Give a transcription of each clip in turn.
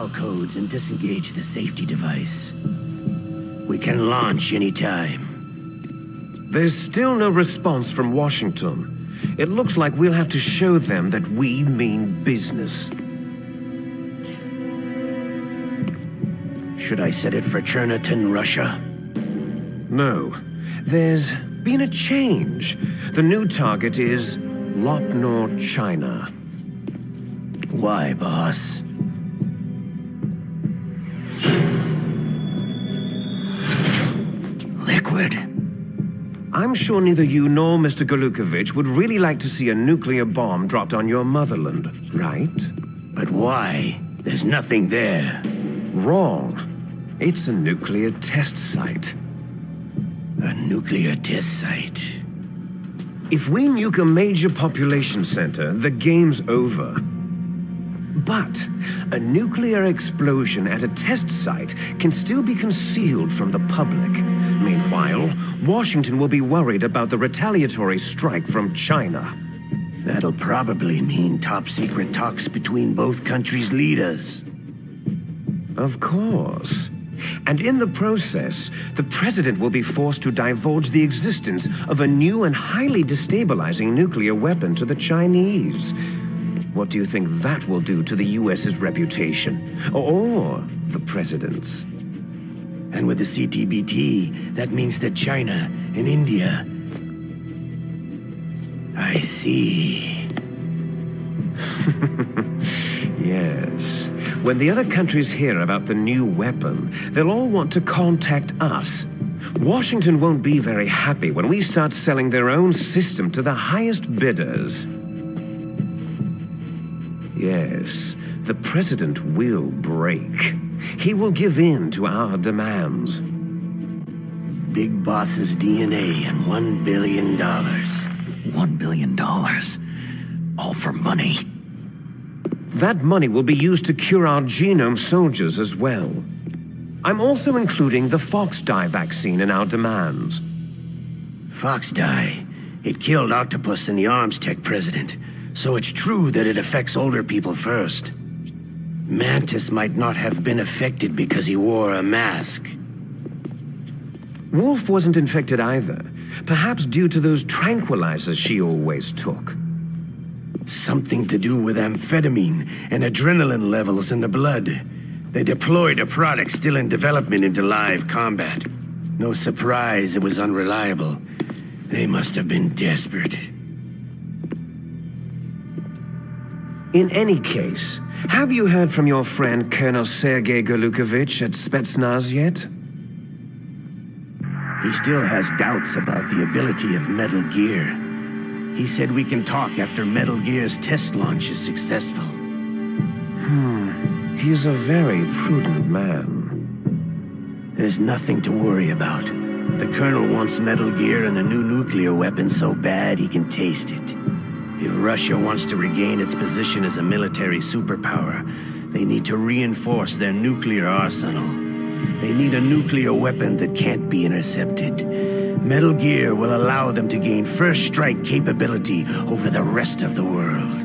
protocol codes and disengage the safety device. We can launch anytime. There's still no response from Washington. It looks like we'll have to show them that we mean business. Should I set it for Cherniton, Russia? No. There's been a change. The new target is Lopnor, China. Why, boss? Liquid. I'm sure neither you nor Mr. Galukovich would really like to see a nuclear bomb dropped on your motherland, right? But why? There's nothing there. Wrong. It's a nuclear test site. A nuclear test site. If we nuke a major population center, the game's over. But a nuclear explosion at a test site can still be concealed from the public. Meanwhile, Washington will be worried about the retaliatory strike from China. That'll probably mean top-secret talks between both countries' leaders. Of course. And in the process, the president will be forced to divulge the existence of a new and highly destabilizing nuclear weapon to the Chinese. What do you think that will do to the US's reputation? Or the president's? And with the CTBT, that means that China and India... I see. Yes. When the other countries hear about the new weapon, they'll all want to contact us. Washington won't be very happy when we start selling their own system to the highest bidders. Yes, the president will break. He will give in to our demands. Big Boss's DNA and $1 billion. $1 billion? All for money? That money will be used to cure our genome soldiers as well. I'm also including the Fox dye vaccine in our demands. Fox dye? It killed Octopus and the Arms Tech president. So it's true that it affects older people first. Mantis might not have been affected because he wore a mask. Wolf wasn't infected either. Perhaps due to those tranquilizers she always took. Something to do with amphetamine and adrenaline levels in the blood. They deployed a product still in development into live combat. No surprise it was unreliable. They must have been desperate. In any case, have you heard from your friend Colonel Sergei Galukovich at Spetsnaz yet? He still has doubts about the ability of Metal Gear. He said we can talk after Metal Gear's test launch is successful. He's a very prudent man. There's nothing to worry about. The Colonel wants Metal Gear and the new nuclear weapon so bad he can taste it. If Russia wants to regain its position as a military superpower, they need to reinforce their nuclear arsenal. They need a nuclear weapon that can't be intercepted. Metal Gear will allow them to gain first strike capability over the rest of the world.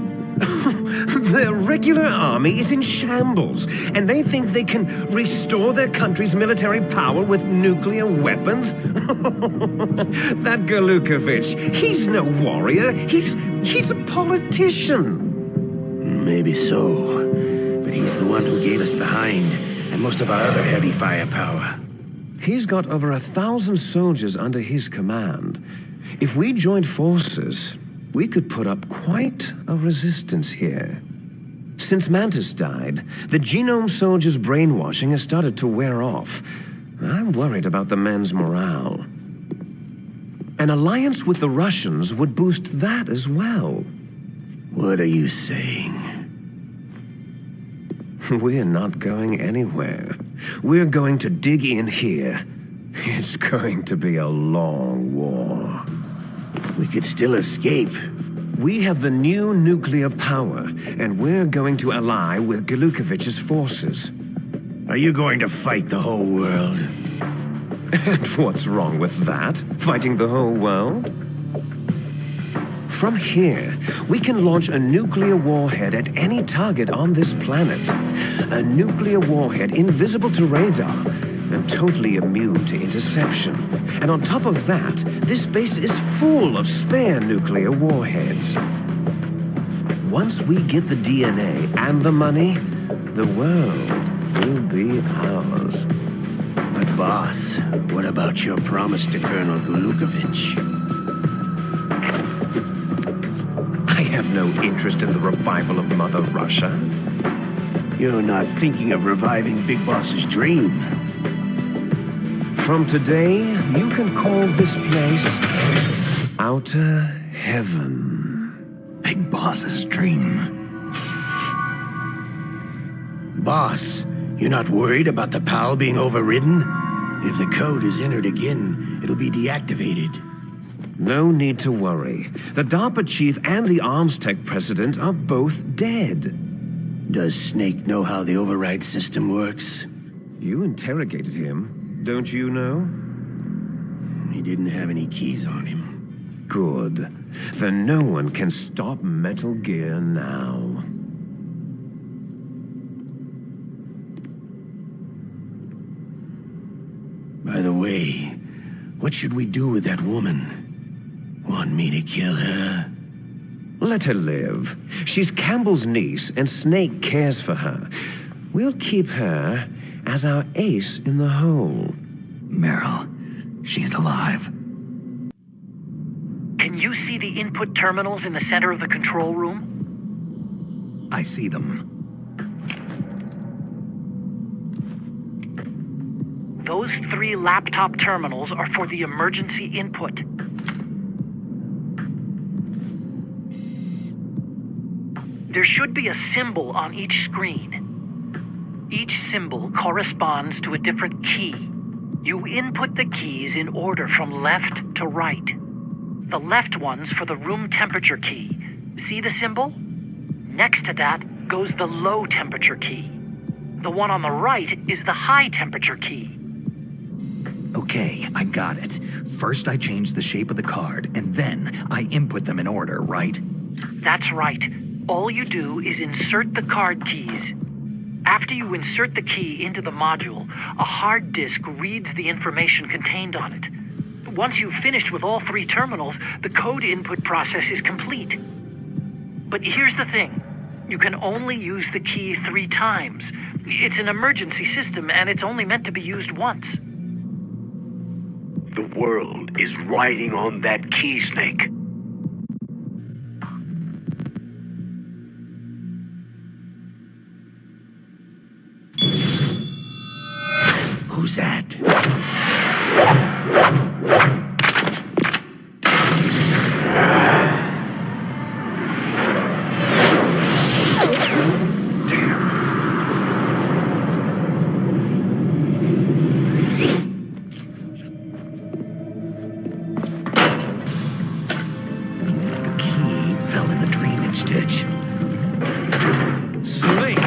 Their regular army is in shambles, and they think they can restore their country's military power with nuclear weapons? That Galukovich, he's no warrior. He's a politician. Maybe so, but he's the one who gave us the Hind and most of our other heavy firepower. He's got over 1,000 soldiers under his command. If we joined forces, we could put up quite a resistance here. Since Mantis died, the genome soldiers' brainwashing has started to wear off. I'm worried about the men's morale. An alliance with the Russians would boost that as well. What are you saying? We're not going anywhere. We're going to dig in here. It's going to be a long war. We could still escape. We have the new nuclear power, and we're going to ally with Galukovich's forces. Are you going to fight the whole world? And what's wrong with that? Fighting the whole world? From here, we can launch a nuclear warhead at any target on this planet. A nuclear warhead invisible to radar and totally immune to interception. And on top of that, this base is full of spare nuclear warheads. Once we get the DNA and the money, the world will be ours. But boss, what about your promise to Colonel Gulukovich? I have no interest in the revival of Mother Russia. You're not thinking of reviving Big Boss's dream. From today, you can call this place Outer Heaven. Big Boss's dream. Boss, you're not worried about the PAL being overridden? If the code is entered again, it'll be deactivated. No need to worry. The DARPA chief and the arms tech president are both dead. Does Snake know how the override system works? You interrogated him, don't you know? He didn't have any keys on him. Good. Then no one can stop Metal Gear now. By the way, what should we do with that woman? Want me to kill her? Let her live. She's Campbell's niece, and Snake cares for her. We'll keep her as our ace in the hole. Meryl, she's alive. Can you see the input terminals in the center of the control room? I see them. Those 3 laptop terminals are for the emergency input. There should be a symbol on each screen. Each symbol corresponds to a different key. You input the keys in order from left to right. The left one's for the room temperature key. See the symbol? Next to that goes the low temperature key. The one on the right is the high temperature key. Okay, I got it. First I change the shape of the card, and then I input them in order, right? That's right. All you do is insert the card keys. After you insert the key into the module, a hard disk reads the information contained on it. Once you've finished with all 3 terminals, the code input process is complete. But here's the thing. You can only use the key 3 times. It's an emergency system, and it's only meant to be used once. The world is riding on that key, Snake. Who's that? The key fell in the drainage ditch. Snake!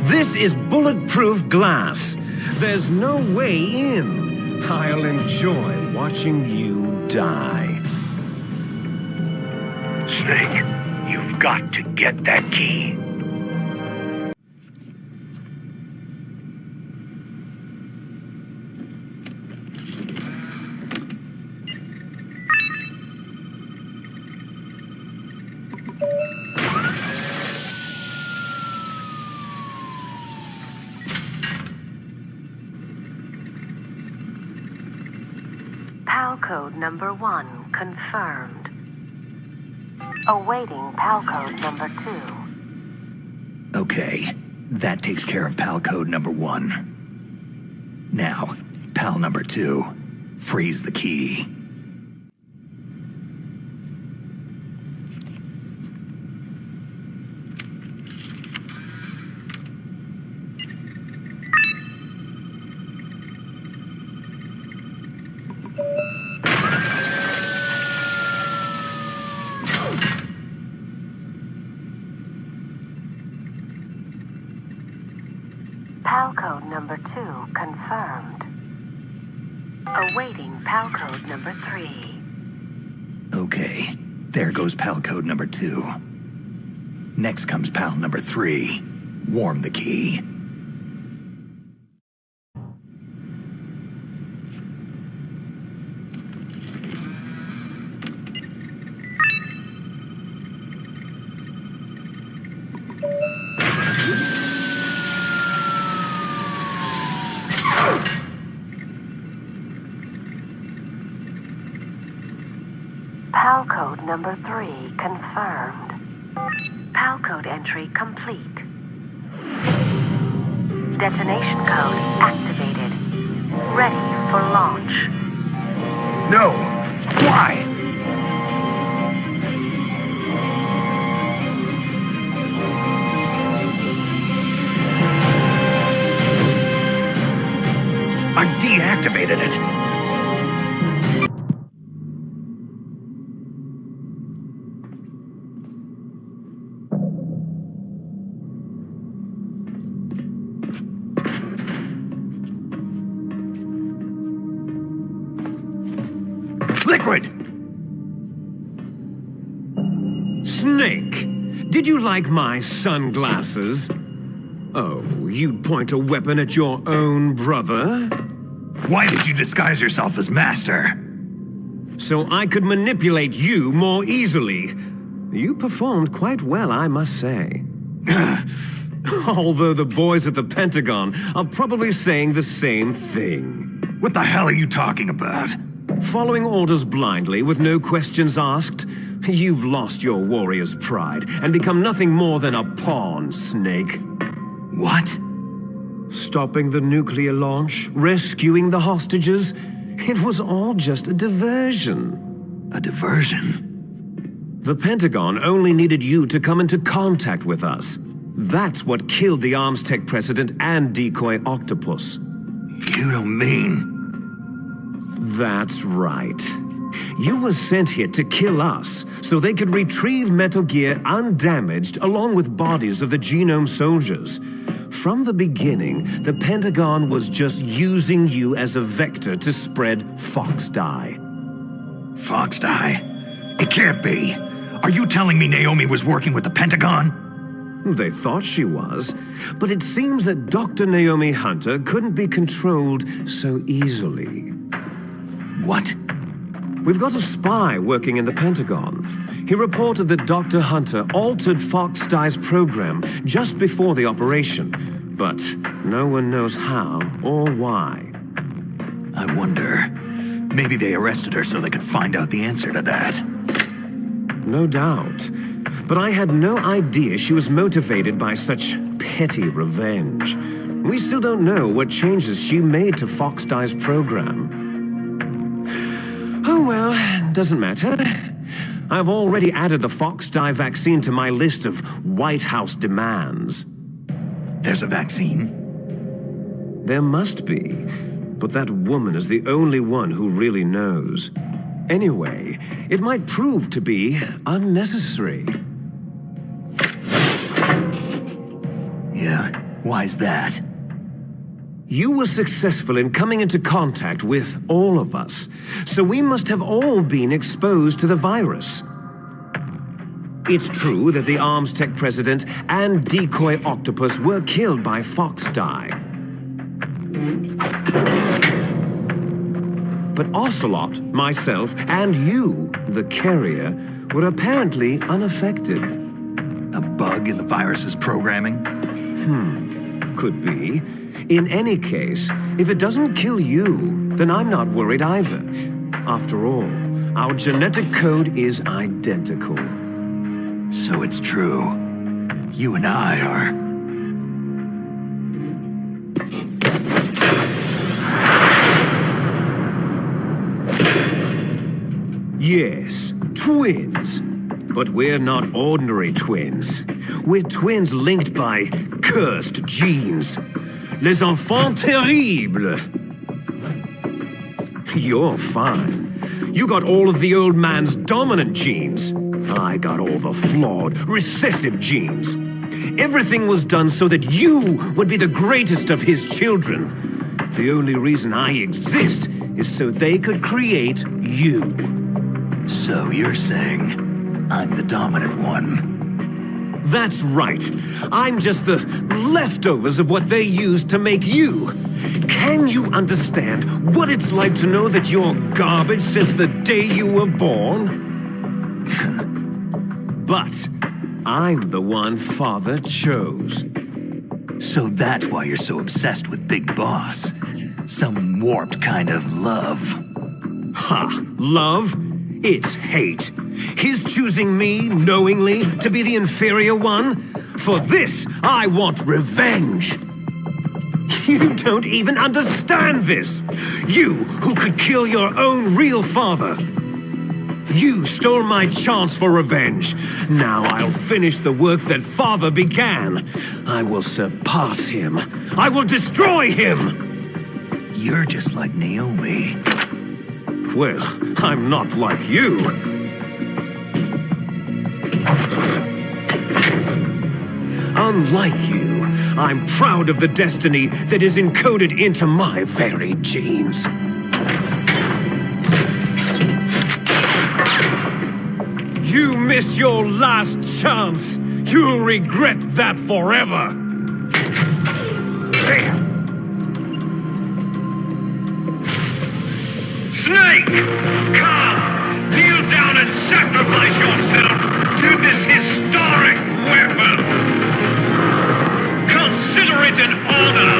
This is bulletproof glass. There's no way in. I'll enjoy watching you die. Snake, you've got to get that key. PAL code number 1 confirmed. Awaiting PAL code number 2. Okay, that takes care of PAL code number 1. Now, PAL number 2, freeze the key. PAL code number 2 confirmed. Awaiting PAL code number 3. Okay, there goes PAL code number 2. Next comes PAL number 3. warm the key. PAL code number 3 confirmed. PAL code entry complete. Detonation code activated. Ready for launch. No! Why? I deactivated it. Liquid! Snake, did you like my sunglasses? Oh, you'd point a weapon at your own brother? Why did you disguise yourself as Master? So I could manipulate you more easily. You performed quite well, I must say. Although the boys at the Pentagon are probably saying the same thing. What the hell are you talking about? Following orders blindly with no questions asked, you've lost your warrior's pride and become nothing more than a pawn, Snake. What? Stopping the nuclear launch, rescuing the hostages, it was all just a diversion. A diversion? The Pentagon only needed you to come into contact with us. That's what killed the Arms Tech president and decoy octopus. You don't mean... That's right. You were sent here to kill us, so they could retrieve Metal Gear undamaged along with bodies of the Genome soldiers. From the beginning, the Pentagon was just using you as a vector to spread Fox Dye. Fox Dye? It can't be. Are you telling me Naomi was working with the Pentagon? They thought she was, but it seems that Dr. Naomi Hunter couldn't be controlled so easily. What? We've got a spy working in the Pentagon. He reported that Dr. Hunter altered Fox Dye's program just before the operation, but no one knows how or why. I wonder, maybe they arrested her so they could find out the answer to that. No doubt. But I had no idea she was motivated by such petty revenge. We still don't know what changes she made to Fox Dye's program. Oh well, doesn't matter. I've already added the Fox Dye vaccine to my list of White House demands. There's a vaccine? There must be, but that woman is the only one who really knows. Anyway, it might prove to be unnecessary. Yeah, why's that? You were successful in coming into contact with all of us, so we must have all been exposed to the virus. It's true that the Arms Tech president and decoy octopus were killed by Fox Dye. But Ocelot, myself, and you, the carrier, were apparently unaffected. A bug in the virus's programming? Could be. In any case, if it doesn't kill you, then I'm not worried either. After all, our genetic code is identical. So it's true. You and I are... Yes, twins. But we're not ordinary twins. We're twins linked by cursed genes. Les enfants terribles. You're fine. You got all of the old man's dominant genes. I got all the flawed, recessive genes. Everything was done so that you would be the greatest of his children. The only reason I exist is so they could create you. So you're saying I'm the dominant one? That's right. I'm just the leftovers of what they used to make you. Can you understand what it's like to know that you're garbage since the day you were born? But I'm the one Father chose. So that's why you're so obsessed with Big Boss. Some warped kind of love. Ha! Love? It's hate. His choosing me, knowingly, to be the inferior one? For this, I want revenge. You don't even understand this! You, who could kill your own real father! You stole my chance for revenge. Now I'll finish the work that Father began. I will surpass him. I will destroy him! You're just like Naomi. Well, I'm not like you. Unlike you, I'm proud of the destiny that is encoded into my very genes. You missed your last chance. You'll regret that forever. Snake! Come! Kneel down and sacrifice yourself to this historic weapon! Consider it an honor,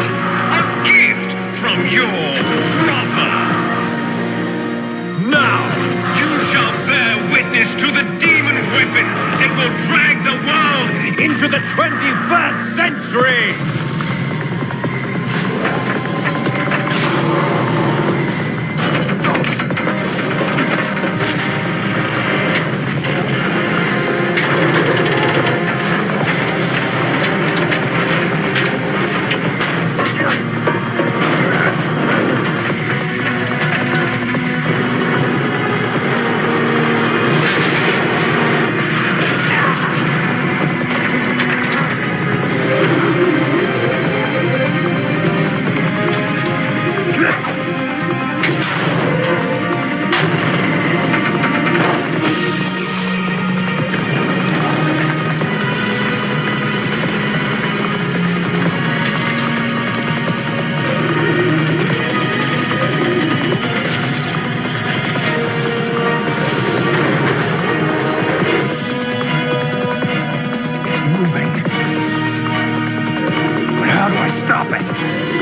a gift from your brother! Now! You shall bear witness to the demon weapon that will drag the world Into the 21st century! Moving. But how do I stop it?